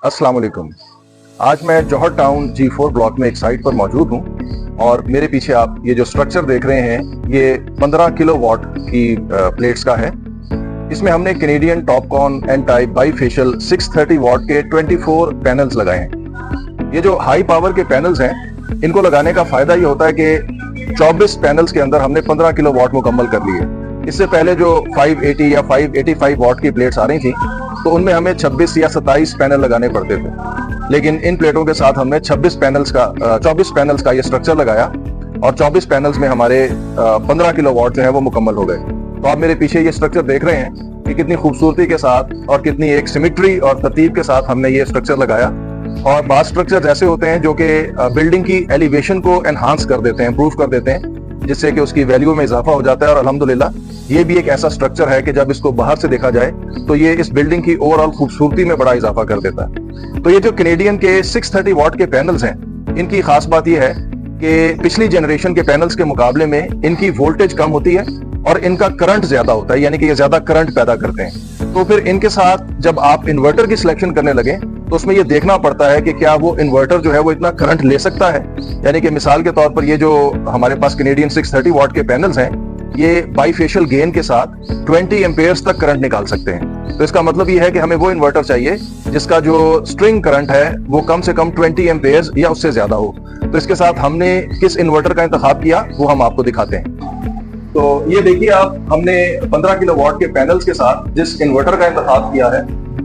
अस्सलाम वालेकुम। आज मैं जौहर टाउन G4 ब्लॉक में एक साइट पर मौजूद हूँ और मेरे पीछे आप ये जो स्ट्रक्चर देख रहे हैं ये 15 किलोवाट की प्लेट्स का है। इसमें हमने Canadian TOPCon N type bifacial 630 watt के 24 पैनल्स लगाए हैं। ये जो हाई पावर के पैनल्स हैं इनको लगाने का फायदा ये होता है कि 24 पैनल्स के अंदर हमने 15 किलोवाट मुकम्मल कर लिए। इससे पहले जो 580 या 585 वाट की प्लेट्स आ रही थी तो उनमें हमें 26 या 27 पैनल लगाने पड़ते थे, लेकिन इन प्लेटों के साथ हमने 24 पैनल्स का ये स्ट्रक्चर लगाया और 24 पैनल्स में हमारे 15 किलोवाट जो है वो मुकम्मल हो गए। तो आप मेरे पीछे ये स्ट्रक्चर देख रहे हैं कि कितनी खूबसूरती के साथ और कितनी एक सिमेट्री और तरतीब के साथ हमने ये स्ट्रक्चर लगाया। और बात स्ट्रक्चर ऐसे होते हैं जो कि बिल्डिंग की एलिवेशन को एनहांस कर देते हैं, इंप्रूव कर देते हैं, जिससे कि उसकी वैल्यू में इजाफा हो जाता है। और अल्हम्दुलिल्लाह ये भी एक ऐसा स्ट्रक्चर है कि जब इसको बाहर से देखा जाए तो ये इस बिल्डिंग की ओवरऑल खूबसूरती में बड़ा इजाफा कर देता है। तो ये जो कैनेडियन के 630 वाट के पैनल्स हैं, इनकी खास बात ये है कि पिछली जनरेशन के पैनल्स के मुकाबले में इनकी वोल्टेज कम होती है और इनका करंट ज्यादा होता है, यानी कि ये ज्यादा करंट पैदा करते हैं। तो फिर इनके साथ जब आप इन्वर्टर की सिलेक्शन करने लगे तो उसमें ये देखना पड़ता है कि क्या वो इन्वर्टर जो है वो इतना करंट ले सकता है। यानी कि मिसाल के तौर पर ये जो हमारे पास कैनेडियन 630 वाट के पैनल्स हैं ये बाईफेशियल गेन के साथ 20 एम्पेयर्स तक करंट निकाल सकते हैं। तो इसका मतलब ये है कि हमें वो इन्वर्टर चाहिए जिसका जो स्ट्रिंग करंट है वो कम से कम 20 एम्पेयर्स या उससे ज्यादा हो। तो इसके साथ हमने किस इन्वर्टर का इंतखाब किया वो हम आपको दिखाते हैं। तो ये देखिए आप, हमने 15 किलोवाट के पैनल्स के साथ जिस इन्वर्टर का इंतखाब किया है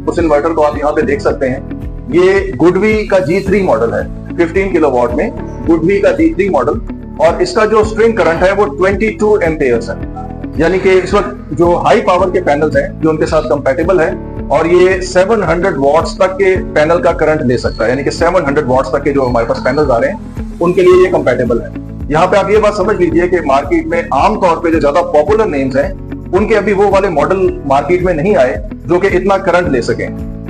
उस इन्वर्टर को आप यहाँ पे देख सकते हैं। ये गुडवी का G3 मॉडल है, 15 किलोवाट में गुडवी का G3 मॉडल, और इसका जो स्ट्रिंग करंट है वो 22 एम्पेयर्स है। यानी कि इस वक्त जो हाई पावर के पैनल्स हैं जो उनके साथ कंपैटिबल है, और ये 700 वॉट्स तक के पैनल का करंट ले सकता है। यानी कि 700 वॉट्स तक के जो हमारे पास पैनल्स आ रहे हैं उनके लिए ये कंपैटिबल है। यहाँ पे आप ये बात समझ लीजिए कि मार्केट में आमतौर पे जो ज्यादा पॉपुलर नेम्स हैं उनके अभी वो वाले मॉडल मार्केट में नहीं आए जो कि इतना करंट ले सकें।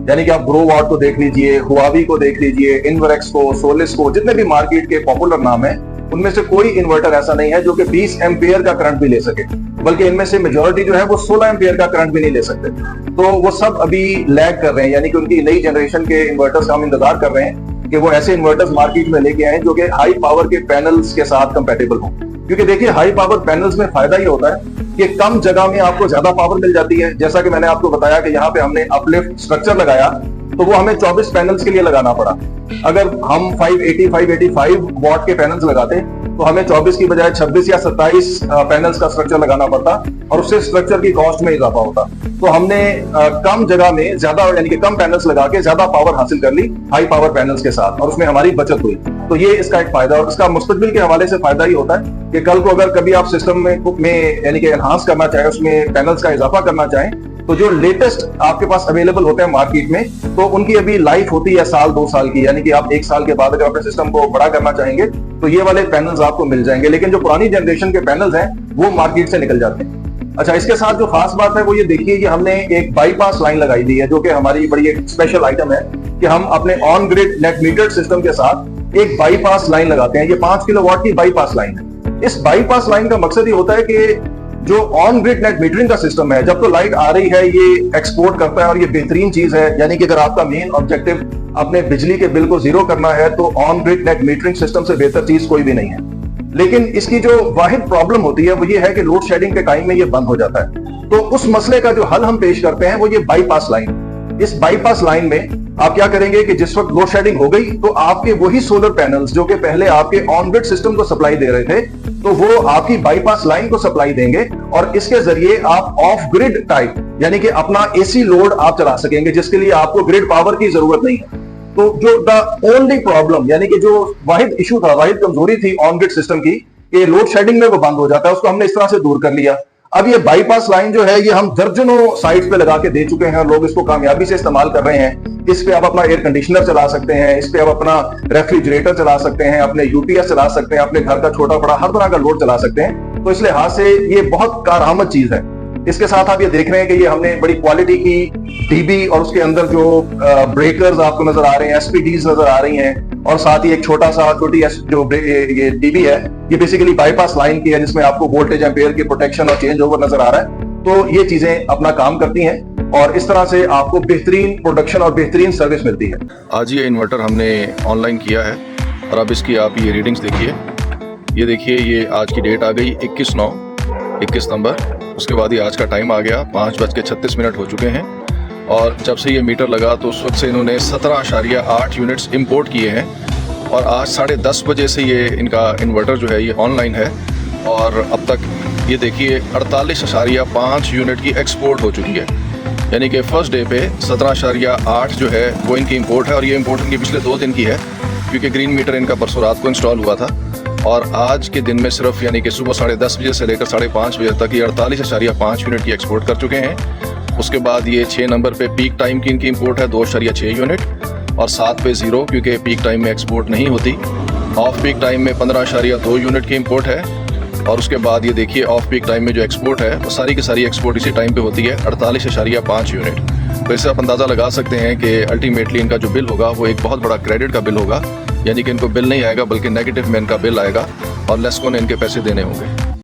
यानी कि आप ग्रोवाट को देख लीजिए, हुआवी को देख लीजिए, इन्वरेक्स को, सोलिस को, जितने भी मार्केट के पॉपुलर नाम है उनमें से कोई इन्वर्टर ऐसा नहीं है जो कि 20 एम्पियर का करंट भी ले सके, बल्कि इनमें से मेजॉरिटी जो है वो 16 एम्पियर का करंट भी नहीं ले सकते। तो वो सब अभी लैग कर रहे हैं, यानी कि उनकी नई जनरेशन के इन्वर्टर्स का हम इंतजार कर रहे हैं कि वो ऐसे इन्वर्टर्स मार्केट में लेके आए जो कि हाई पावर के पैनल्स के साथ कंपैटिबल हो। क्योंकि देखिए हाई पावर पैनल्स में फायदा ये होता है कि कम जगह में आपको ज्यादा पावर मिल जाती है। जैसा कि मैंने आपको बताया कि यहाँ पे हमने अपलिफ्ट स्ट्रक्चर लगाया तो वो हमें 24 पैनल्स के लिए लगाना पड़ा। अगर हम 585 वाट के पैनल्स लगाते तो हमें 24 की बजाय 26 या 27 पैनल्स का स्ट्रक्चर लगाना पड़ता और उससे स्ट्रक्चर की कॉस्ट में इजाफा होता। तो हमने कम जगह में ज्यादा, यानी कि कम पैनल्स लगा के ज्यादा पावर हासिल कर ली हाई पावर पैनल्स के साथ, और उसमें हमारी बचत हुई। तो ये इसका एक फायदा, और इसका मुस्तकबिल के हवाले से फायदा ही होता है कि कल को अगर कभी आप सिस्टम में यानी कि एनहांस करना चाहें, उसमें पैनल्स का इजाफा करना चाहें, तो जो लेटेस्ट आपके पास अवेलेबल होते हैं मार्केट में तो उनकी अभी लाइफ होती है साल 2 साल की। यानी कि आप 1 साल के बाद अगर अपने सिस्टम को बड़ा करना चाहेंगे तो ये वाले पैनल्स आपको मिल जाएंगे, लेकिन जो पुरानी जनरेशन के पैनल्स हैं वो मार्केट से निकल जाते हैं। अच्छा, इसके साथ जो खास बात है वो ये देखिए कि हमने एक बाईपास लाइन लगाई दी है जो कि हमारी बड़ी एक स्पेशल आइटम है कि हम अपने on grid net metered system के साथ एक बाईपास लाइन लगाते हैं। ये 5 किलोवाट की बाईपास लाइन है। इस बाईपास लाइन का मकसद ये होता है कि जो ऑन ग्रिड नेट मीटरिंग का सिस्टम है, जब तो लाइट आ रही है ये एक्सपोर्ट करता है और ये बेहतरीन चीज है। यानी कि अगर आपका मेन ऑब्जेक्टिव अपने बिजली के बिल को जीरो करना है तो on grid net metering system से बेहतर चीज कोई भी नहीं है। लेकिन इसकी जो वाहिद प्रॉब्लम होती है वो ये है कि लोड शेडिंग के टाइम में ये बंद हो जाता है। तो उस मसले का जो हल हम पेश करते हैं वो ये बाईपास लाइन। इस बाईपास लाइन में आप क्या करेंगे कि जिस वक्त लोड शेडिंग हो गई तो आपके वही सोलर पैनल्स जो कि पहले आपके ऑन ग्रिड सिस्टम को सप्लाई दे रहे थे तो वो आपकी बाईपास लाइन को सप्लाई देंगे, और इसके जरिए आप ऑफ ग्रिड टाइप यानी कि अपना एसी लोड आप चला सकेंगे, जिसके लिए आपको ग्रिड पावर की जरूरत नहीं है। तो जो द ओनली प्रॉब्लम, यानी कि जो वाहिद इशू था, वाहिद कमजोरी थी ऑन ग्रिड सिस्टम की, कि लोड शेडिंग में वो बंद हो जाता है, उसको हमने इस तरह से दूर कर लिया। अब ये बाईपास लाइन जो है ये हम दर्जनों साइट्स पे लगा के दे चुके हैं, लोग इसको कामयाबी से इस्तेमाल कर रहे हैं। इस पे आप अपना एयर कंडीशनर चला सकते हैं, इस पे आप अपना रेफ्रिजरेटर चला सकते हैं, अपने यूपीएस चला सकते हैं, अपने घर का छोटा बड़ा हर तरह का लोड चला सकते हैं। तो इस लिहाज से ये बहुत कारआमद चीज है। इसके साथ आप ये देख रहे हैं कि ये हमने बड़ी क्वालिटी की डीबी और उसके अंदर जो ब्रेकर्स आपको नजर आ रहे हैं, एसपीडीज नजर आ रही हैं, और साथ ही एक छोटी जो ये डीबी है ये बेसिकली बाईपास लाइन की है जिसमें आपको वोल्टेज एम्पेयर की प्रोटेक्शन और चेंज ओवर नजर आ रहा है। तो ये चीजें अपना काम करती हैं। और इस तरह से आपको बेहतरीन प्रोडक्शन और बेहतरीन सर्विस मिलती है। आज ये इन्वर्टर हमने ऑनलाइन किया है और अब इसकी आप ये रीडिंग्स देखिए। ये देखिए, ये आज की डेट आ गई 21 नवंबर। उसके बाद ये आज का टाइम आ गया 5:36 हो चुके हैं। और जब से ये मीटर लगा तो उस वक्त से इन्होंने 17.8 यूनिट्स इंपोर्ट किए हैं और आज 10:30 बजे से ये इनका इन्वर्टर जो है ये ऑनलाइन है। और अब तक ये देखिए 48.5 यूनिट की एक्सपोर्ट हो चुकी है। यानी कि फर्स्ट डे पे 17.8 जो है वो इनकी इंपोर्ट है और ये इंपोर्ट इनकी पिछले 2 दिन की है, क्योंकि ग्रीन मीटर इनका परसों रात को इंस्टॉल हुआ था। और आज के दिन में सिर्फ यानी कि सुबह 10:30 बजे से लेकर 5:30 बजे तक ये 48.5 यूनिट की एक्सपोर्ट कर चुके हैं। उसके बाद ये 6 नंबर पे पीक टाइम की इनकी इंपोर्ट है 2.6 यूनिट और 7 पे 0, क्योंकि पीक टाइम में एक्सपोर्ट नहीं होती। ऑफ पीक टाइम में 15.2 यूनिट की इंपोर्ट है। और उसके बाद ये देखिए ऑफ पीक टाइम में जो एक्सपोर्ट है वो सारी की सारी एक्सपोर्ट इसी टाइम पे होती है 48.5 यूनिट। तो इससे आप अंदाज़ा लगा सकते हैं कि अल्टीमेटली इनका जो बिल होगा वो एक बहुत बड़ा क्रेडिट का बिल होगा, यानी कि इनको बिल नहीं आएगा बल्कि नेगेटिव में इनका बिल आएगा और लेस्को ने इनके पैसे देने होंगे।